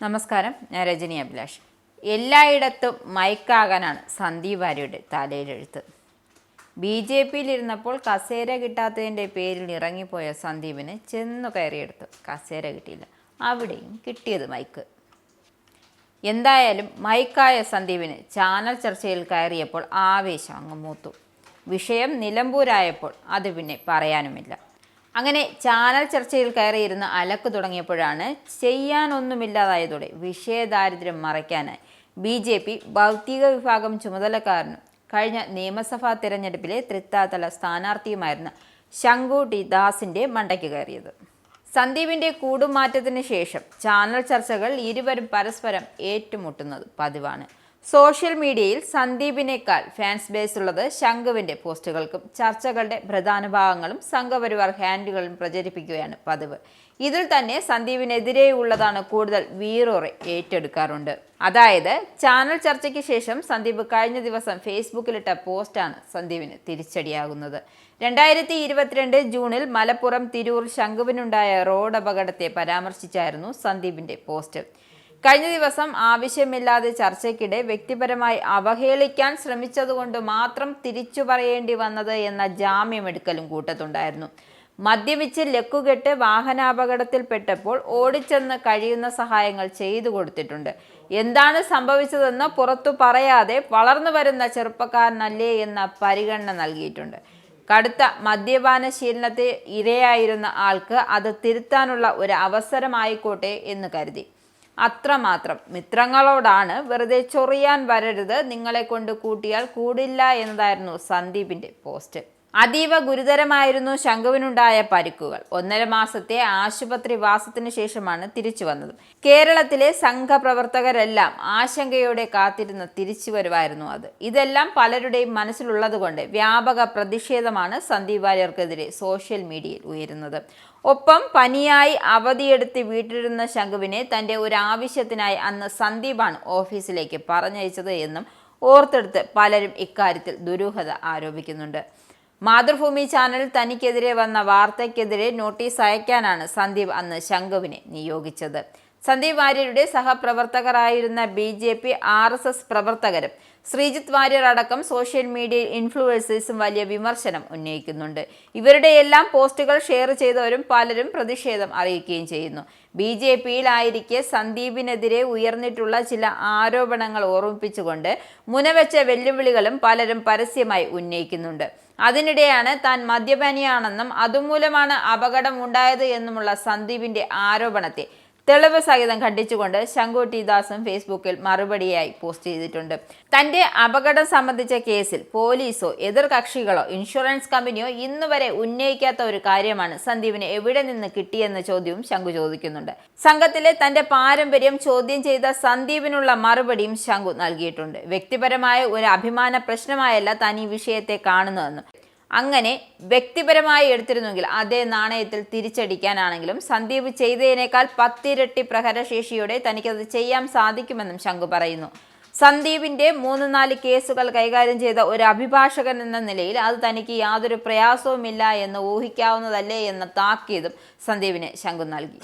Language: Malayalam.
നമസ്കാരം, ഞാൻ രജനി അഭിലാഷ്. എല്ലായിടത്തും മൈക്കാകാനാണ് സന്ദീപ് വാര്യരുടെ തലയിലെഴുത്ത്. BJP-യിൽ ഇരുന്നപ്പോൾ കസേര കിട്ടാത്തതിൻ്റെ പേരിൽ ഇറങ്ങിപ്പോയ സന്ദീപിന് ചെന്നു കയറിയെടുത്തു. കസേര കിട്ടിയില്ല, അവിടെയും കിട്ടിയത് മൈക്ക്. എന്തായാലും മൈക്കായ സന്ദീപിന് ചാനൽ ചർച്ചയിൽ കയറിയപ്പോൾ ആവേശം അങ്ങ് മൂത്തു. വിഷയം നിലമ്പൂരായപ്പോൾ അത് പിന്നെ പറയാനുമില്ല. അങ്ങനെ ചാനൽ ചർച്ചയിൽ കയറിയിരുന്ന് അലക്ക് തുടങ്ങിയപ്പോഴാണ് ചെയ്യാനൊന്നുമില്ലാതായതോടെ വിഷയദാരിദ്ര്യം മറയ്ക്കാനായി BJP ഭൗതിക വിഭാഗം ചുമതലക്കാരനും കഴിഞ്ഞ നിയമസഭാ തിരഞ്ഞെടുപ്പിലെ തൃത്താത്തല സ്ഥാനാർത്ഥിയുമായിരുന്ന ശങ്കു ടി ദാസിൻ്റെ മണ്ടയ്ക്ക് കയറിയത്. സന്ദീപിൻ്റെ കൂടുമാറ്റത്തിന് ശേഷം ചാനൽ ചർച്ചകൾ ഇരുവരും പരസ്പരം ഏറ്റുമുട്ടുന്നത് പതിവാണ്. സോഷ്യൽ മീഡിയയിൽ സന്ദീപിനേക്കാൾ ഫാൻസ് ബേസ് ഉള്ളത് ശംഖുവിൻ്റെ പോസ്റ്റുകൾക്കും ചർച്ചകളുടെ പ്രധാന ഭാഗങ്ങളും സംഘപരിവാർ ഹാൻഡിലുകളും പ്രചരിപ്പിക്കുകയാണ് പതിവ്. ഇതിൽ തന്നെ സന്ദീപിനെതിരെയുള്ളതാണ് കൂടുതൽ വീറോറെ ഏറ്റെടുക്കാറുണ്ട്. അതായത് ചാനൽ ചർച്ചയ്ക്ക് ശേഷം സന്ദീപ് കഴിഞ്ഞ ദിവസം ഫേസ്ബുക്കിലിട്ട പോസ്റ്റാണ് സന്ദീപിന് തിരിച്ചടിയാകുന്നത്. 2022 ജൂണിൽ മലപ്പുറം തിരൂർ ശംഖുവിനുണ്ടായ റോഡ് അപകടത്തെ പരാമർശിച്ചായിരുന്നു സന്ദീപിൻ്റെ പോസ്റ്റ്. കഴിഞ്ഞ ദിവസം ആവശ്യമില്ലാതെ ചർച്ചയ്ക്കിടെ വ്യക്തിപരമായി അവഹേളിക്കാൻ ശ്രമിച്ചതുകൊണ്ട് മാത്രം തിരിച്ചു പറയേണ്ടി വന്നത് എന്ന ജാമ്യമെടുക്കലും കൂട്ടത്തുണ്ടായിരുന്നു. മദ്യപിച്ച് ലക്കുകെട്ട് വാഹനാപകടത്തിൽപ്പെട്ടപ്പോൾ ഓടിച്ചെന്ന് കഴിയുന്ന സഹായങ്ങൾ ചെയ്തു കൊടുത്തിട്ടുണ്ട്. എന്താണ് സംഭവിച്ചതെന്ന് പുറത്തു പറയാതെ വളർന്നു വരുന്ന ചെറുപ്പക്കാരനല്ലേ എന്ന പരിഗണന നൽകിയിട്ടുണ്ട്. കടുത്ത മദ്യപാന ശീലനത്തെ ഇരയായിരുന്ന ആൾക്ക് അത് തിരുത്താനുള്ള ഒരു അവസരമായിക്കോട്ടെ എന്ന് കരുതി. അത്രമാത്രം. മിത്രങ്ങളോടാണ് വെറുതെ ചൊറിയാൻ വരരുത്, നിങ്ങളെ കൊണ്ട് കൂട്ടിയാൽ കൂടില്ല എന്നതായിരുന്നു സന്ദീപിൻ്റെ പോസ്റ്റ്. അതീവ ഗുരുതരമായിരുന്നു ശംഖുവിനുണ്ടായ പരിക്കുകൾ. 1.5 മാസത്തെ ആശുപത്രി വാസത്തിനു ശേഷമാണ് തിരിച്ചു വന്നത്. കേരളത്തിലെ സംഘപ്രവർത്തകരെല്ലാം ആശങ്കയോടെ കാത്തിരുന്ന തിരിച്ചുവരവായിരുന്നു അത്. ഇതെല്ലാം പലരുടെയും മനസ്സിലുള്ളതുകൊണ്ട് വ്യാപക പ്രതിഷേധമാണ് സന്ദീപ് വാര്യർക്കെതിരെ സോഷ്യൽ മീഡിയയിൽ ഉയരുന്നത്. ഒപ്പം പനിയായി അവധിയെടുത്ത് വീട്ടിലിരുന്ന ശംഖുവിനെ തൻ്റെ ഒരു ആവശ്യത്തിനായി അന്ന് സന്ദീപാണ് ഓഫീസിലേക്ക് പറഞ്ഞയച്ചത് എന്നും ഓർത്തെടുത്ത് പലരും ഇക്കാര്യത്തിൽ ദുരൂഹത ആരോപിക്കുന്നുണ്ട്. മാതൃഭൂമി ചാനൽ തനിക്കെതിരെ വന്ന വാർത്തയ്ക്കെതിരെ നോട്ടീസ് അയക്കാനാണ് സന്ദീപ് അന്ന് ശംഖുവിനെ നിയോഗിച്ചത്. സന്ദീപ് വാര്യരുടെ സഹപ്രവർത്തകരായിരുന്ന BJP RSS പ്രവർത്തകരും ശ്രീജിത്ത് വാര്യർ അടക്കം സോഷ്യൽ മീഡിയ ഇൻഫ്ലുവൻസേഴ്സും വലിയ വിമർശനം ഉന്നയിക്കുന്നുണ്ട്. ഇവരുടെയെല്ലാം പോസ്റ്റുകൾ ഷെയർ ചെയ്തവരും പലരും പ്രതിഷേധം അറിയിക്കുകയും ചെയ്യുന്നു. BJP-യിലായിരിക്കെ സന്ദീപിനെതിരെ ഉയർന്നിട്ടുള്ള ചില ആരോപണങ്ങൾ ഓർമ്മിപ്പിച്ചുകൊണ്ട് മുനവെച്ച വെല്ലുവിളികളും പലരും പരസ്യമായി ഉന്നയിക്കുന്നുണ്ട്. അതിനിടെയാണ് താൻ മദ്യപാനിയാണെന്നും അതുമൂലമാണ് അപകടം ഉണ്ടായത് എന്നുമുള്ള സന്ദീപിൻ്റെ ആരോപണത്തെ തെളിവ് സഹിതം ഖണ്ഡിച്ചുകൊണ്ട് ശങ്കു ടി ദാസും ഫേസ്ബുക്കിൽ മറുപടിയായി പോസ്റ്റ് ചെയ്തിട്ടുണ്ട്. തൻ്റെ അപകടം സംബന്ധിച്ച കേസിൽ പോലീസോ എതിർ കക്ഷികളോ ഇൻഷുറൻസ് കമ്പനിയോ ഇന്നുവരെ ഉന്നയിക്കാത്ത ഒരു കാര്യമാണ് സന്ദീപിന് എവിടെ നിന്ന് കിട്ടിയെന്ന ചോദ്യവും ശങ്കു ചോദിക്കുന്നുണ്ട്. സംഘത്തിലെ തൻ്റെ പാരമ്പര്യം ചോദ്യം ചെയ്ത സന്ദീപിനുള്ള മറുപടിയും ശങ്കു നൽകിയിട്ടുണ്ട്. വ്യക്തിപരമായ ഒരു അഭിമാന പ്രശ്നമായല്ല താൻ ഈ വിഷയത്തെ കാണുന്നതെന്നും അങ്ങനെ വ്യക്തിപരമായി എടുത്തിരുന്നെങ്കിൽ അതേ നാണയത്തിൽ തിരിച്ചടിക്കാനാണെങ്കിലും സന്ദീപ് ചെയ്തതിനേക്കാൾ 10 ഇരട്ടി പ്രഹരശേഷിയോടെ തനിക്കത് ചെയ്യാൻ സാധിക്കുമെന്നും ശങ്കു പറയുന്നു. സന്ദീപിൻ്റെ 3-4 കേസുകൾ കൈകാര്യം ചെയ്ത ഒരു അഭിഭാഷകൻ എന്ന നിലയിൽ അത് തനിക്ക് യാതൊരു പ്രയാസവുമില്ല എന്ന് ഊഹിക്കാവുന്നതല്ലേ എന്ന താക്കീതും സന്ദീപിന് ശങ്കു നൽകി.